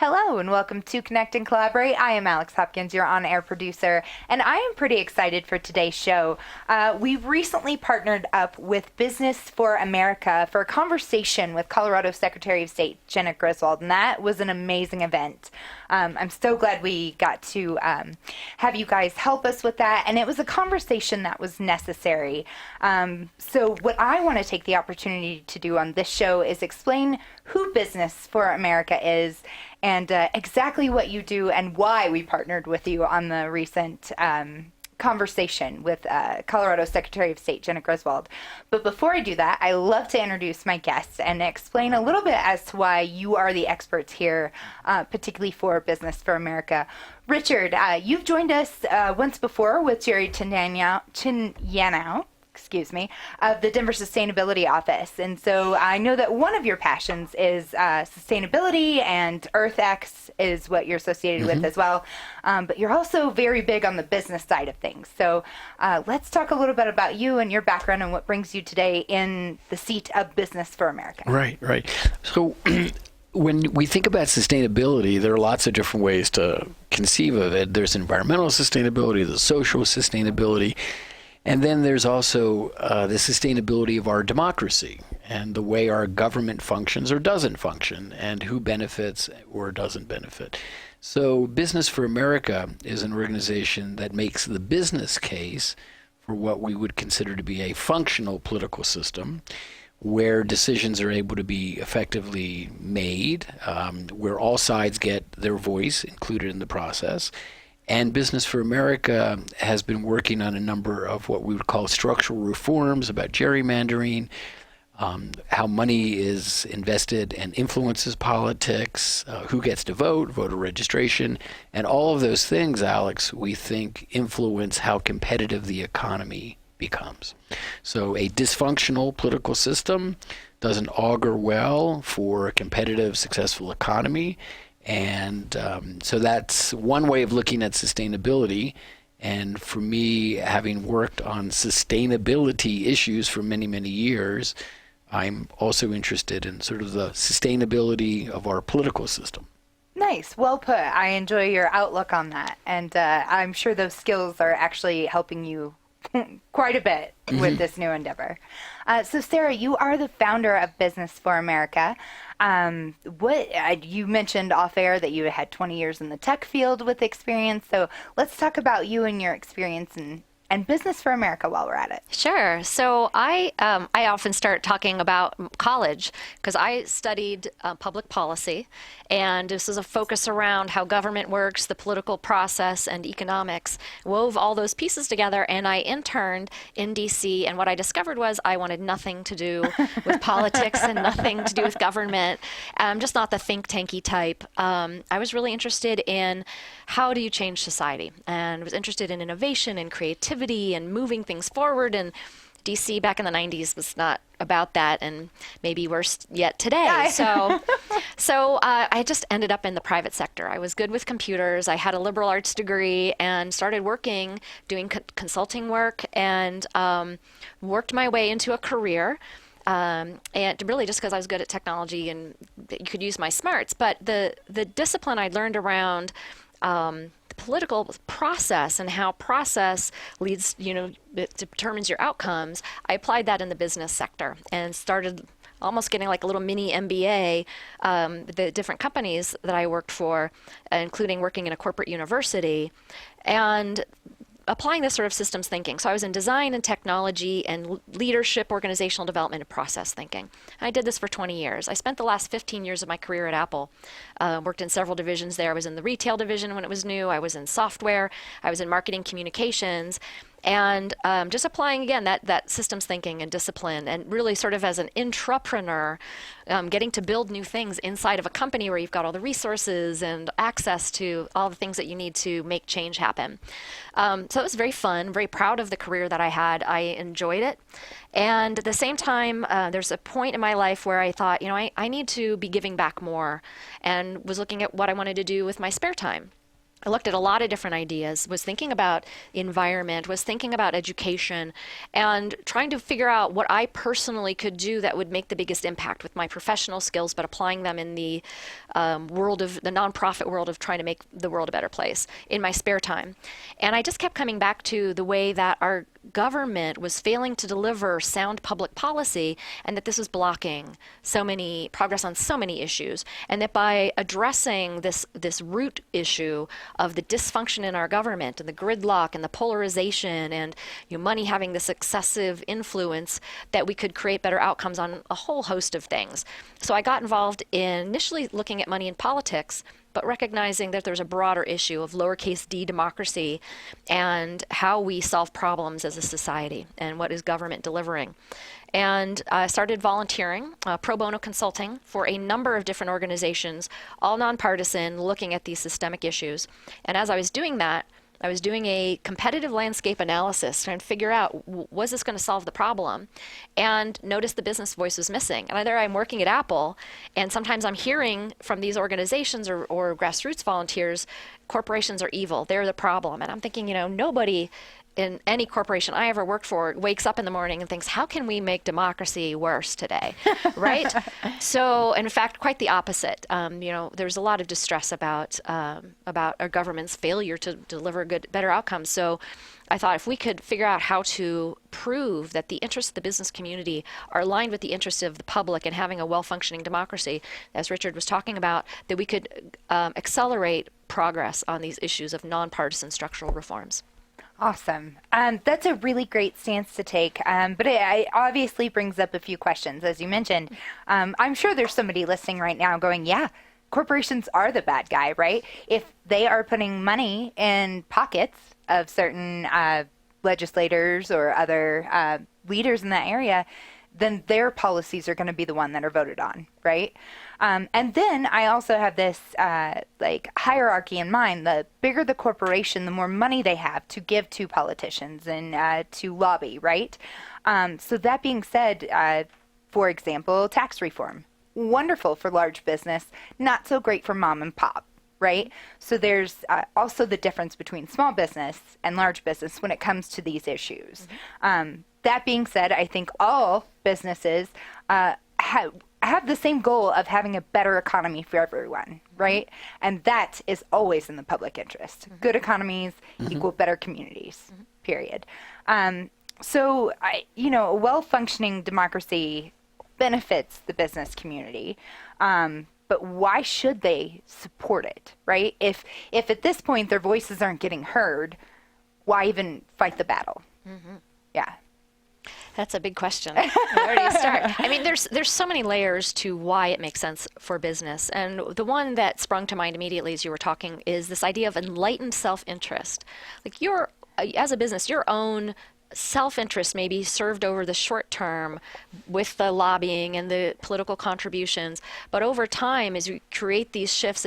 Hello and welcome to Connect and Collaborate. I am Alex Hopkins, your on-air producer, and I am pretty excited for today's show. We've recently partnered up with Business for America for a conversation with Colorado Secretary of State Jenna Griswold, and that was an amazing event. I'm so glad we got to have you guys help us with that, and it was a conversation that was necessary. So what I want to take the opportunity to do on this show is explain who Business for America is and exactly what you do and why we partnered with you on the recent conversation with Colorado Secretary of State Jenna Griswold. But before I do that, I love to introduce my guests and explain a little bit as to why you are the experts here, particularly for Business for America. Richard, you've joined us once before with Jerry Chinyanow, of the Denver Sustainability Office. And so I know that one of your passions is sustainability, and EarthX is what you're associated with as well. But you're also very big on the business side of things. So let's talk a little bit about you and your background and what brings you today in the seat of Business for America. Right. So when we think about sustainability, there are lots of different ways to conceive of it. There's environmental sustainability, there's social sustainability, and then there's also the sustainability of our democracy and the way our government functions or doesn't function and who benefits or doesn't benefit. So Business for America is an organization that makes the business case for what we would consider to be a functional political system where decisions are able to be effectively made, where all sides get their voice included in the process. And Business for America has been working on a number of what we would call structural reforms about gerrymandering, how money is invested and influences politics, who gets to vote, voter registration, and all of those things, Alex, we think influence how competitive the economy becomes. So a dysfunctional political system doesn't augur well for a competitive, successful economy. And so that's one way of looking at sustainability. And for me, having worked on sustainability issues for many, many years, I'm also interested in sort of the sustainability of our political system. Nice. Well put. I enjoy your outlook on that. And I'm sure those skills are actually helping you quite a bit with this new endeavor. So Sarah, you are the founder of Business for America. You mentioned off air that you had 20 years in the tech field with experience. So let's talk about you and your experience and Business for America while we're at it. Sure. So I often start talking about college because I studied public policy, and this is a focus around how government works, the political process, and economics. Wove all those pieces together, and I interned in DC, and what I discovered was I wanted nothing to do with politics and nothing to do with government. I'm just not the think tanky type. I was really interested in how do you change society, and was interested in innovation and creativity and moving things forward. And DC back in the 90s was not about that, and maybe worse yet today. So I just ended up in the private sector. I was good with computers. I had a liberal arts degree and started working, doing consulting work, and worked my way into a career. And really just because I was good at technology and you could use my smarts. But the discipline I learned around the political process and how process leads, it determines your outcomes. I applied that in the business sector and started almost getting like a little mini MBA, the different companies that I worked for, including working in a corporate university, and applying this sort of systems thinking. So I was in design and technology and leadership, organizational development, and process thinking. And I did this for 20 years. I spent the last 15 years of my career at Apple. Worked in several divisions there. I was in the retail division when it was new. I was in software. I was in marketing communications. And just applying, again, that systems thinking and discipline, and really sort of as an intrapreneur, getting to build new things inside of a company where you've got all the resources and access to all the things that you need to make change happen. So it was very fun, very proud of the career that I had. I enjoyed it. And at the same time, there's a point in my life where I thought, I need to be giving back more, and was looking at what I wanted to do with my spare time. I looked at a lot of different ideas, was thinking about environment, was thinking about education, and trying to figure out what I personally could do that would make the biggest impact with my professional skills, but applying them in the world of the nonprofit world of trying to make the world a better place in my spare time. And I just kept coming back to the way that our government was failing to deliver sound public policy, and that this was blocking so many progress on so many issues, and that by addressing this root issue of the dysfunction in our government and the gridlock and the polarization and money having this excessive influence, that we could create better outcomes on a whole host of things. So I got involved in initially looking at money in politics, but recognizing that there's a broader issue of lowercase d democracy and how we solve problems as a society and what is government delivering. And I started volunteering, pro bono consulting for a number of different organizations, all nonpartisan, looking at these systemic issues. And as I was doing that, I was doing a competitive landscape analysis trying to figure out, was this going to solve the problem? And noticed the business voice was missing. And either I'm working at Apple, and sometimes I'm hearing from these organizations or grassroots volunteers, corporations are evil, they're the problem. And I'm thinking, nobody in any corporation I ever worked for wakes up in the morning and thinks, how can we make democracy worse today, right? So, in fact, quite the opposite. There's a lot of distress about our government's failure to deliver better outcomes. So I thought if we could figure out how to prove that the interests of the business community are aligned with the interests of the public and having a well-functioning democracy, as Richard was talking about, that we could accelerate progress on these issues of nonpartisan structural reforms. Awesome. That's a really great stance to take, but it obviously brings up a few questions, as you mentioned. I'm sure there's somebody listening right now going, yeah, corporations are the bad guy, right? If they are putting money in pockets of certain legislators or other leaders in that area, then their policies are going to be the one that are voted on, right? And then I also have this hierarchy in mind. The bigger the corporation, the more money they have to give to politicians and to lobby, right? So that being said, for example, tax reform. Wonderful for large business, not so great for mom and pop, right? So there's also the difference between small business and large business when it comes to these issues. That being said, I think all businesses have the same goal of having a better economy for everyone, right? And that is always in the public interest. Good economies equal better communities, period. So, a well-functioning democracy benefits the business community, but why should they support it, right? If at this point their voices aren't getting heard, why even fight the battle? Yeah. That's a big question. Where do you start? I mean, there's so many layers to why it makes sense for business. And the one that sprung to mind immediately as you were talking is this idea of enlightened self-interest. Like as a business, your own self-interest may be served over the short term with the lobbying and the political contributions, but over time, as we create these shifts,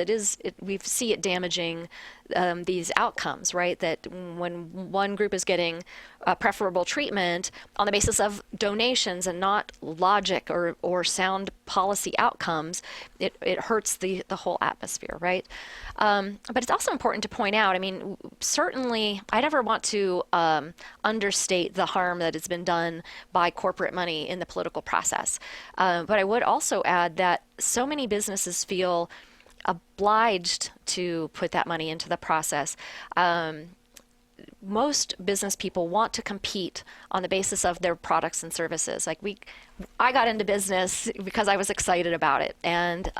we see it damaging these outcomes, right? That when one group is getting preferable treatment on the basis of donations and not logic or sound policy outcomes, it hurts the whole atmosphere, right? But it's also important to point out, I mean, certainly I never want to understate the harm that has been done by corporate money in the political process. But I would also add that so many businesses feel obliged to put that money into the process. Most business people want to compete on the basis of their products and services. I got into business because I was excited about it, and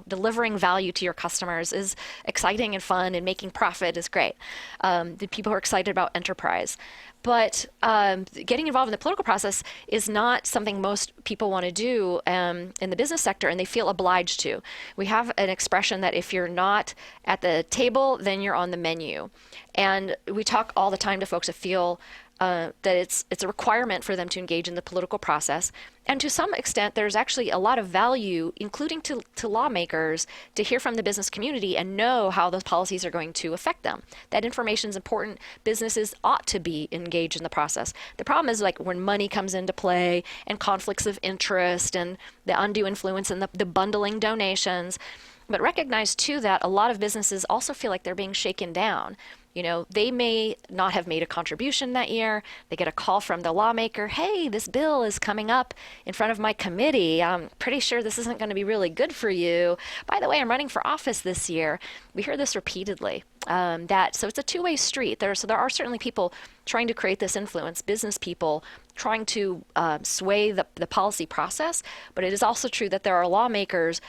delivering value to your customers is exciting and fun, and making profit is great. The people are excited about enterprise. But getting involved in the political process is not something most people want to do in the business sector, and they feel obliged to. We have an expression that if you're not at the table, then you're on the menu. And we talk all the time to folks that feel that it's a requirement for them to engage in the political process. And to some extent, there's actually a lot of value, including to lawmakers, to hear from the business community and know how those policies are going to affect them. That information is important. Businesses ought to be engaged in the process. The problem is when money comes into play and conflicts of interest and the undue influence and the bundling donations. But recognize too that a lot of businesses also feel like they're being shaken down. You know, they may not have made a contribution that year. They get a call from the lawmaker, hey, this bill is coming up in front of my committee. I'm pretty sure this isn't going to be really good for you. By the way, I'm running for office this year. We hear this repeatedly. So it's a two-way street. There are certainly people trying to create this influence, business people trying to sway the policy process. But it is also true that there are lawmakers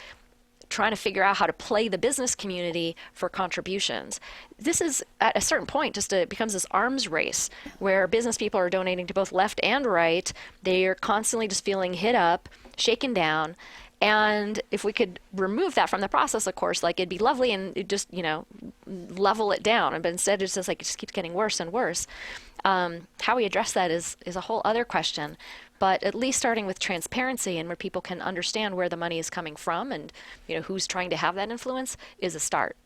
trying to figure out how to play the business community for contributions. This is, at a certain point, it becomes this arms race where business people are donating to both left and right. They are constantly just feeling hit up, shaken down. And if we could remove that from the process, of course, like it'd be lovely and it just, level it down. But instead, it's just like it just keeps getting worse and worse. How we address that is a whole other question. But at least starting with transparency and where people can understand where the money is coming from and who's trying to have that influence is a start.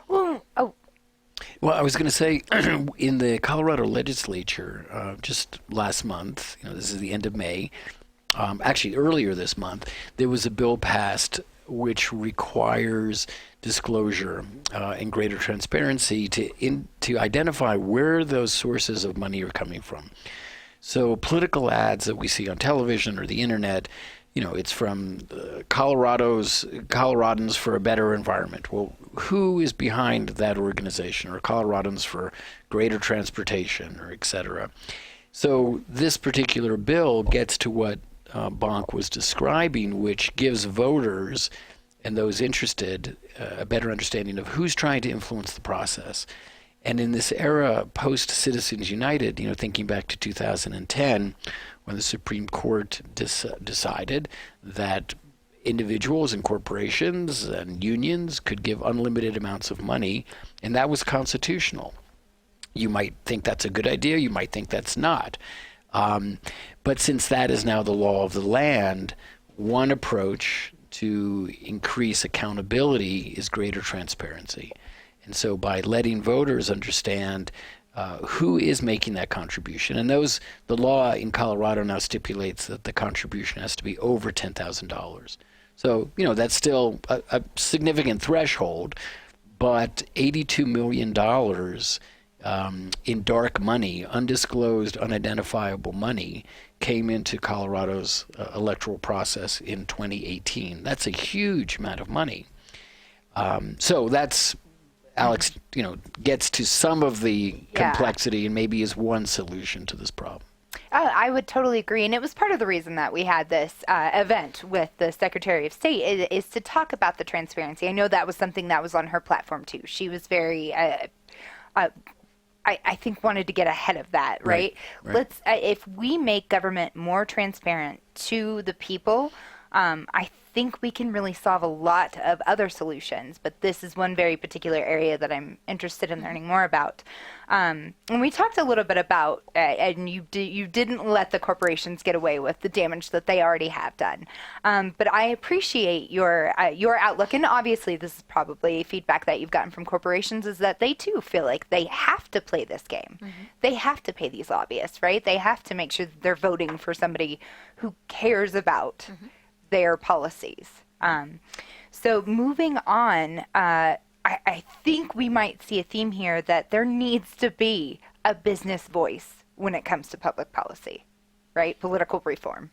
Well, I was going to say, in the Colorado legislature just last month, this is the end of May, actually earlier this month, there was a bill passed which requires disclosure and greater transparency to identify where those sources of money are coming from. So political ads that we see on television or the internet, it's from Coloradans for a Better Environment. Well, who is behind that organization? Or Coloradans for Greater Transportation, or et cetera. So this particular bill gets to what Bonk was describing, which gives voters and those interested a better understanding of who's trying to influence the process. And in this era, post-Citizens United, thinking back to 2010, when the Supreme Court decided that individuals and corporations and unions could give unlimited amounts of money, and that was constitutional. You might think that's a good idea, you might think that's not. But since that is now the law of the land, one approach to increase accountability is greater transparency. And so by letting voters understand who is making that contribution, and the law in Colorado now stipulates that the contribution has to be over $10,000. So, that's still a significant threshold, but $82 million in dark money, undisclosed, unidentifiable money, came into Colorado's electoral process in 2018. That's a huge amount of money. So that's, Alex, gets to some of the complexity and maybe is one solution to this problem. I would totally agree. And it was part of the reason that we had this event with the Secretary of State is to talk about the transparency. I know that was something that was on her platform, too. She was very, I think, wanted to get ahead of that, right? Let's, if we make government more transparent to the people, I think we can really solve a lot of other solutions, but this is one very particular area that I'm interested in learning more about. And we talked a little bit about, and you didn't let the corporations get away with the damage that they already have done. But I appreciate your outlook, and obviously this is probably feedback that you've gotten from corporations, is that they too feel like they have to play this game. Mm-hmm. They have to pay these lobbyists, right? They have to make sure that they're voting for somebody who cares about their policies. So moving on, I think we might see a theme here that there needs to be a business voice when it comes to public policy, right? Political reform.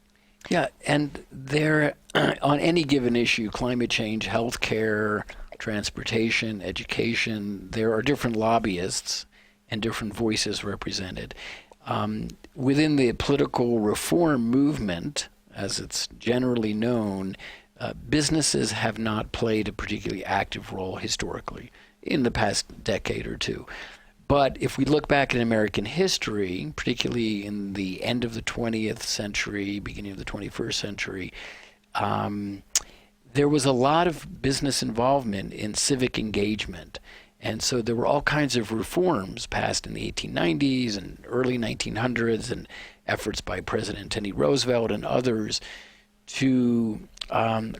Yeah, and there, on any given issue, climate change, healthcare, transportation, education, there are different lobbyists and different voices represented. Within the political reform movement, as it's generally known, businesses have not played a particularly active role historically in the past decade or two. But if we look back in American history, particularly in the end of the 20th century, beginning of the 21st century, there was a lot of business involvement in civic engagement. And so there were all kinds of reforms passed in the 1890s and early 1900s, and efforts by President Teddy Roosevelt and others to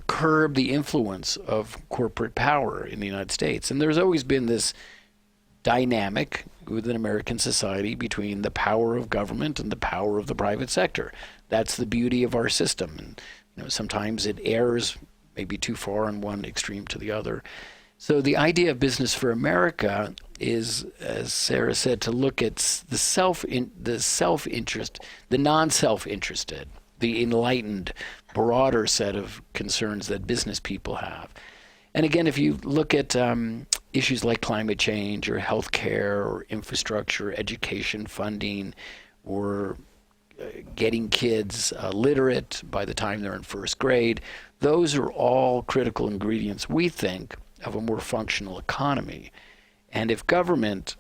curb the influence of corporate power in the United States. And there's always been this dynamic within American society between the power of government and the power of the private sector. That's the beauty of our system. And sometimes it errs maybe too far on one extreme to the other. So the idea of Business for America is, as Sarah said, to look at the self-interest, the non-self-interested, the enlightened, broader set of concerns that business people have. And again, if you look at issues like climate change or healthcare or infrastructure, education funding, or getting kids literate by the time they're in first grade, those are all critical ingredients, we think, of a more functional economy. And if government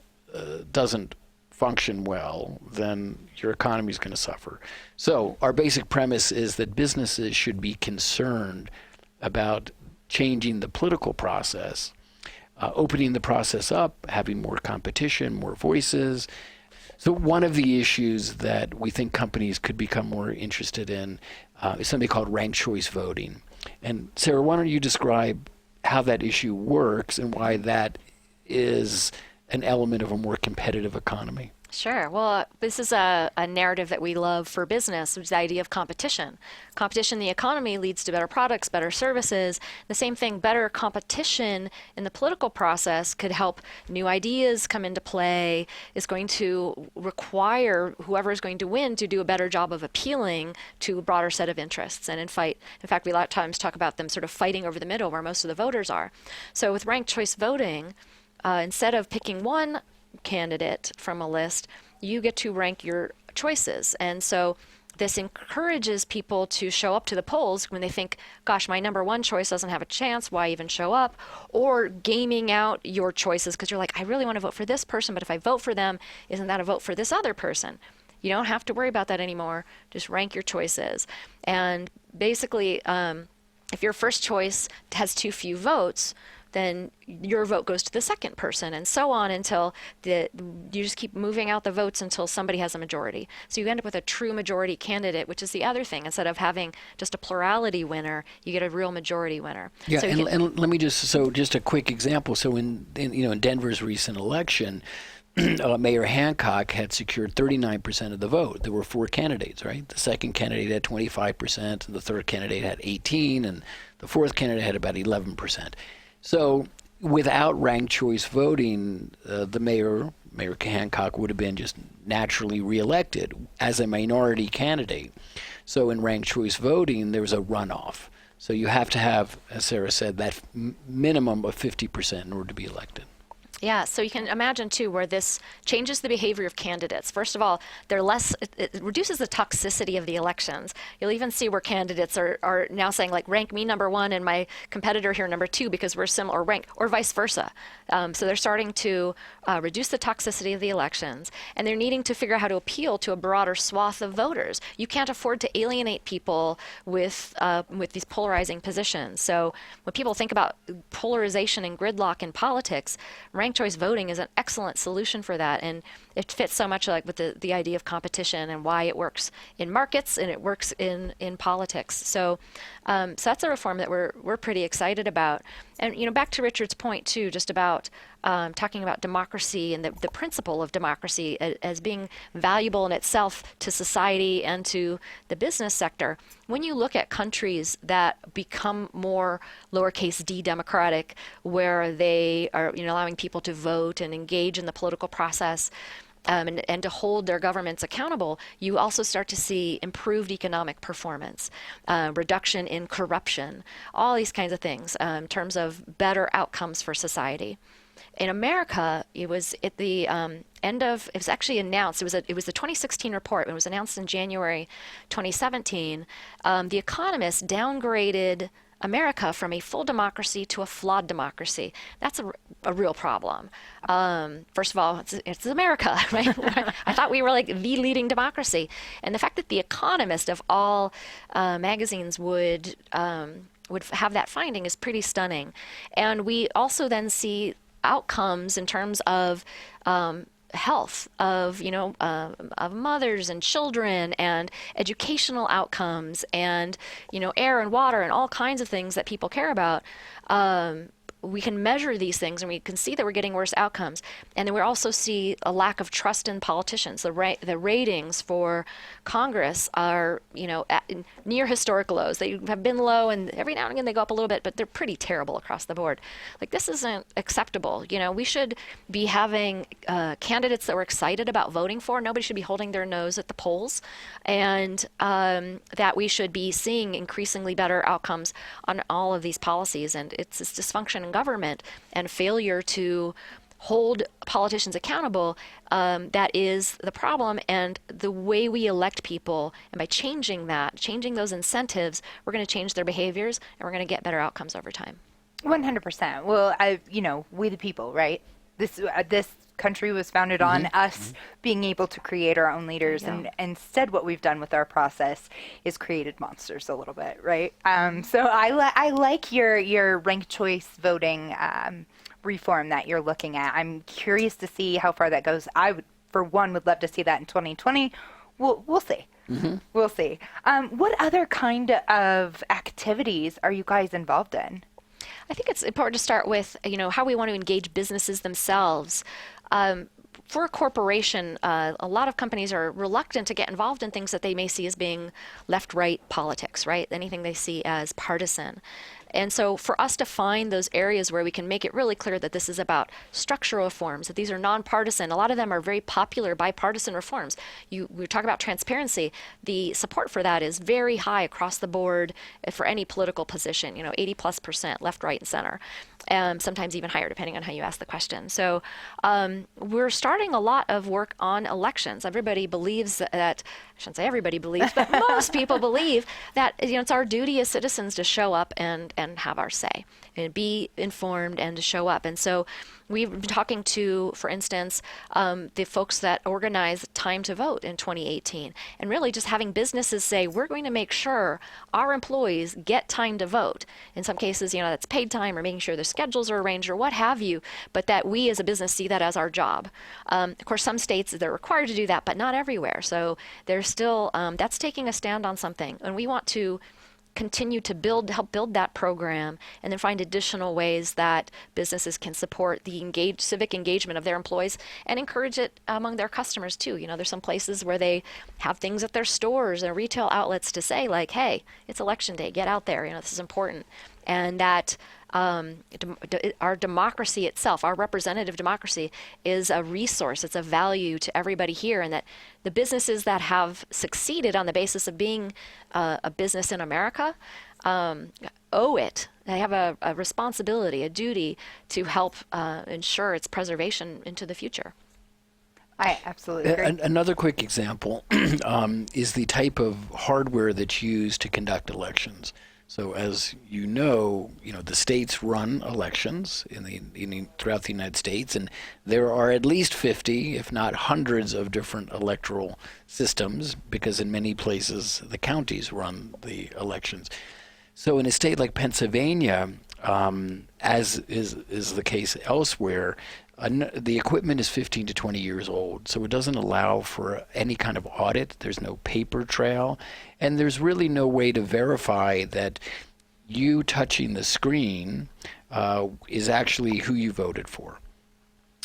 doesn't function well, then your economy is going to suffer. So our basic premise is that businesses should be concerned about changing the political process, opening the process up, having more competition, more voices. So one of the issues that we think companies could become more interested in is something called ranked choice voting. And Sarah, why don't you describe how that issue works and why that is an element of a more competitive economy? Sure. Well, this is a narrative that we love for business, which is the idea of competition. Competition in the economy leads to better products, better services. The same thing, better competition in the political process could help new ideas come into play, is going to require whoever is going to win to do a better job of appealing to a broader set of interests. And in fact, we a lot of times talk about them sort of fighting over the middle where most of the voters are. So with ranked choice voting, instead of picking one candidate from a list, you get to rank your choices. And so this encourages people to show up to the polls when they think, gosh, my number one choice doesn't have a chance, why even show up? Or gaming out your choices because you're like, I really want to vote for this person, but if I vote for them, isn't that a vote for this other person? You don't have to worry about that anymore. Just rank your choices. And basically, if your first choice has too few votes, then your vote goes to the second person, and so on until you just keep moving out the votes until somebody has a majority. So you end up with a true majority candidate, which is the other thing. Instead of having just a plurality winner, you get a real majority winner. Yeah, so and let me just a quick example. So in Denver's recent election, Mayor Hancock had secured 39% of the vote. There were 4 candidates, right? The second candidate had 25%, and the third candidate had 18%, and the fourth candidate had about 11%. So without ranked choice voting, the Mayor Hancock would have been just naturally reelected as a minority candidate. So in ranked choice voting, there's a runoff. So you have to have, as Sarah said, that minimum of 50% in order to be elected. Yeah, so you can imagine too where this changes the behavior of candidates. First of all, it reduces the toxicity of the elections. You'll even see where candidates are now saying, like, rank me number one and my competitor here number two because we're similar, or vice versa. So they're starting to reduce the toxicity of the elections, and they're needing to figure out how to appeal to a broader swath of voters. You can't afford to alienate people with these polarizing positions. So when people think about polarization and gridlock in politics, ranked choice voting is an excellent solution for that, and it fits so much like with the idea of competition and why it works in markets and it works in politics. So that's a reform that we're pretty excited about. And back to Richard's point too, just about talking about democracy and the principle of democracy as being valuable in itself to society and to the business sector. When you look at countries that become more lowercase d democratic, where they are allowing people to vote and engage in the political process, and to hold their governments accountable, you also start to see improved economic performance, reduction in corruption, all these kinds of things in terms of better outcomes for society. In America, it was at the it was actually announced, it was the 2016 report, when it was announced in January 2017, The Economist downgraded America from a full democracy to a flawed democracy. That's a real problem. First of all, it's America, right? I thought we were like the leading democracy. And the fact that The Economist of all magazines would have that finding is pretty stunning. And we also then see outcomes in terms of health of mothers and children, and educational outcomes, and air and water and all kinds of things that people care about, we can measure these things and we can see that we're getting worse outcomes. And then we also see a lack of trust in politicians. The ratings for Congress are, at near historic lows. They have been low, and every now and again they go up a little bit, but they're pretty terrible across the board. Like, this isn't acceptable. We should be having candidates that we're excited about voting for. Nobody should be holding their nose at the polls, and that we should be seeing increasingly better outcomes on all of these policies. And it's this dysfunction in government and failure to hold politicians accountable that is the problem. And the way we elect people, and by changing those incentives, we're going to change their behaviors, and we're going to get better outcomes over time. 100%. Well, we the people, right? This country was founded on us being able to create our own leaders, and instead what we've done with our process is created monsters a little bit, right? So I like your ranked choice voting reform that you're looking at. I'm curious to see how far that goes. I would, for one, would love to see that in 2020. We'll see. We'll see. What other kind of activities are you guys involved in? I think it's important to start with, how we want to engage businesses themselves. For a corporation, a lot of companies are reluctant to get involved in things that they may see as being left-right politics, right? Anything they see as partisan. And so for us to find those areas where we can make it really clear that this is about structural reforms, that these are nonpartisan, a lot of them are very popular bipartisan reforms. We talk about transparency. The support for that is very high across the board for any political position, 80+% left, right, and center. Sometimes even higher, depending on how you ask the question. So we're starting a lot of work on elections. Everybody believes that, I shouldn't say everybody believes, but most people believe that it's our duty as citizens to show up and have our say, and be informed and to show up. And so we've been talking to, for instance, the folks that organized Time to Vote in 2018, and really just having businesses say, we're going to make sure our employees get time to vote. In some cases, that's paid time or making sure their schedules are arranged or what have you, but that we as a business see that as our job. Of course, some states, they're required to do that, but not everywhere. So there's still, that's taking a stand on something. And we want to continue to help build that program, and then find additional ways that businesses can support the civic engagement of their employees and encourage it among their customers too. There's some places where they have things at their stores and retail outlets to say, like, hey, it's election day, get out there, this is important. And that our democracy itself, our representative democracy, is a resource. It's a value to everybody here, and that the businesses that have succeeded on the basis of being a business in America owe it. They have a responsibility, a duty to help ensure its preservation into the future. I absolutely agree. Another quick example is the type of hardware that's used to conduct elections. So as the states run elections throughout the United States, and there are at least 50, if not hundreds, of different electoral systems, because in many places the counties run the elections. So in a state like Pennsylvania, as is the case elsewhere, the equipment is 15 to 20 years old, so it doesn't allow for any kind of audit. There's no paper trail, and there's really no way to verify that you touching the screen is actually who you voted for.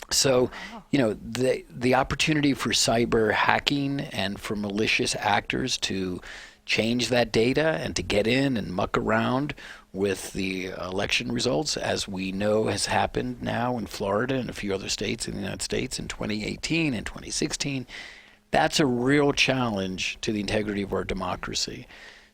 So, the opportunity for cyber hacking and for malicious actors to change that data and to get in and muck around with the election results, as we know has happened now in Florida and a few other states in the United States in 2018 and 2016, that's a real challenge to the integrity of our democracy.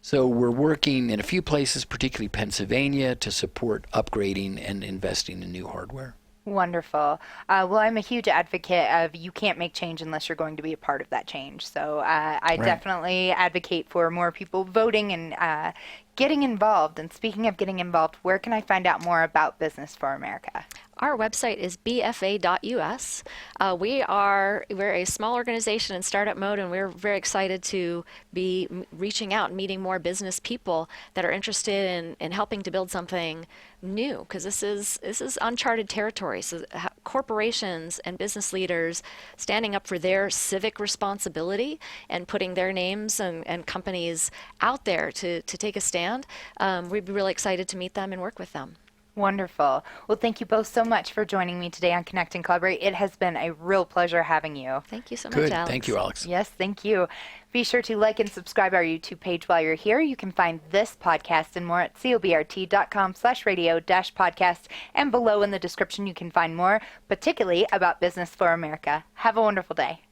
So we're working in a few places, particularly Pennsylvania, to support upgrading and investing in new hardware. Wonderful. Well, I'm a huge advocate of you can't make change unless you're going to be a part of that change. So I definitely advocate for more people voting and getting involved. And speaking of getting involved, where can I find out more about Business for America? Our website is bfa.us. We're a small organization in startup mode, and we're very excited to be reaching out and meeting more business people that are interested in helping to build something new, because this is uncharted territory. So corporations and business leaders standing up for their civic responsibility and putting their names and companies out there to take a stand. We'd be really excited to meet them and work with them. Wonderful. Well, thank you both so much for joining me today on Connect and Collaborate. It has been a real pleasure having you. Thank you so much, Good. Alex. Thank you, Alex. Yes, thank you. Be sure to like and subscribe our YouTube page while you're here. You can find this podcast and more at cobrt.com/radio-podcast. And below in the description, you can find more, particularly about Business for America. Have a wonderful day.